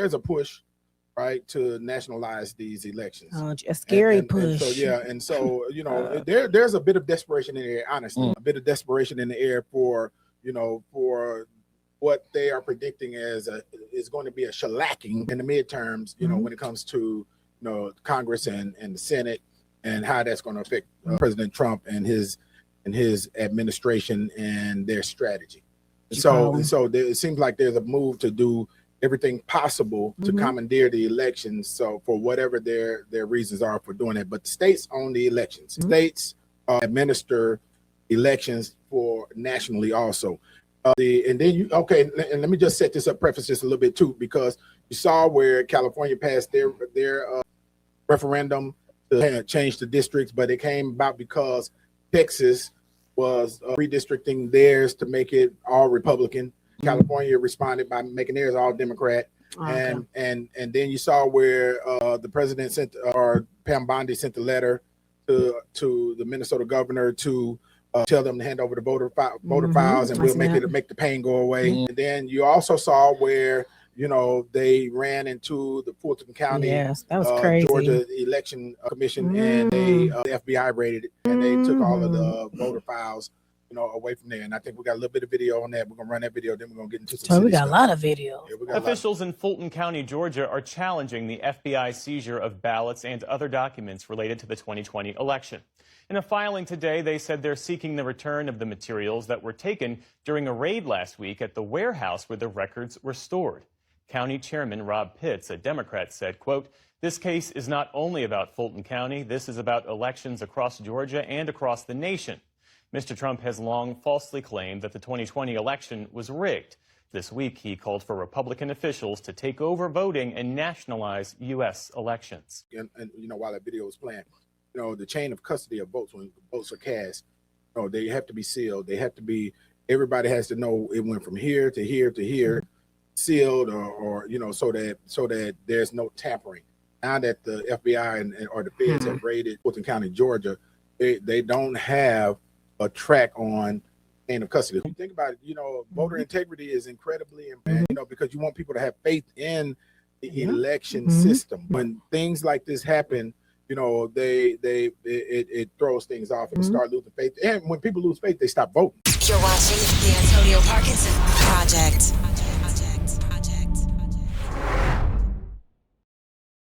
there's a push, right, to nationalize these elections. A scary push. And so there's a bit of desperation in the air, honestly, a bit of desperation in the air for what they are predicting as is going to be a shellacking in the midterms, when it comes to Congress and the Senate, and how that's going to affect President Trump and his administration and their strategy. And so it seems like there's a move to do everything possible to commandeer the elections. So for whatever their reasons are for doing it, but the states own the elections. States administer elections for nationally also. And let me just set this up, preface this a little bit too, because you saw where California passed their referendum to change the districts, but it came about because Texas was redistricting theirs to make it all Republican. California responded by making theirs all Democrat. And then you saw where the president sent, or Pam Bondi sent a letter to the Minnesota governor to tell them to hand over the voter files, and we'll make the pain go away. And then you also saw where they ran into the Fulton County, that was crazy, Georgia Election Commission, and the FBI raided it, and they took all of the voter files away from there. And I think we got a little bit of video on that. We're gonna run that video, then we're gonna get into some we got a lot of video. Officials in Fulton County, Georgia are challenging the FBI seizure of ballots and other documents related to the 2020 election. In a filing today, they said they're seeking the return of the materials that were taken during a raid last week at the warehouse where the records were stored. County Chairman Rob Pitts, a Democrat, said, quote, "This case is not only about Fulton County, this is about elections across Georgia and across the nation." Mr. Trump has long falsely claimed that the 2020 election was rigged. This week, he called for Republican officials to take over voting and nationalize U.S. elections. And while that video was playing, the chain of custody of votes, when votes are cast, they have to be sealed. They have to be, everybody has to know it went from here to here to here, sealed, or so that there's no tampering. Now that the FBI or the feds have raided Fulton County, Georgia, they don't have a track on chain of custody. If you think about it, voter integrity is incredibly important, because you want people to have faith in the election system. When things like this happen, it throws things off and start losing faith. And when people lose faith, they stop voting. You're watching the Antonio Parkinson Project.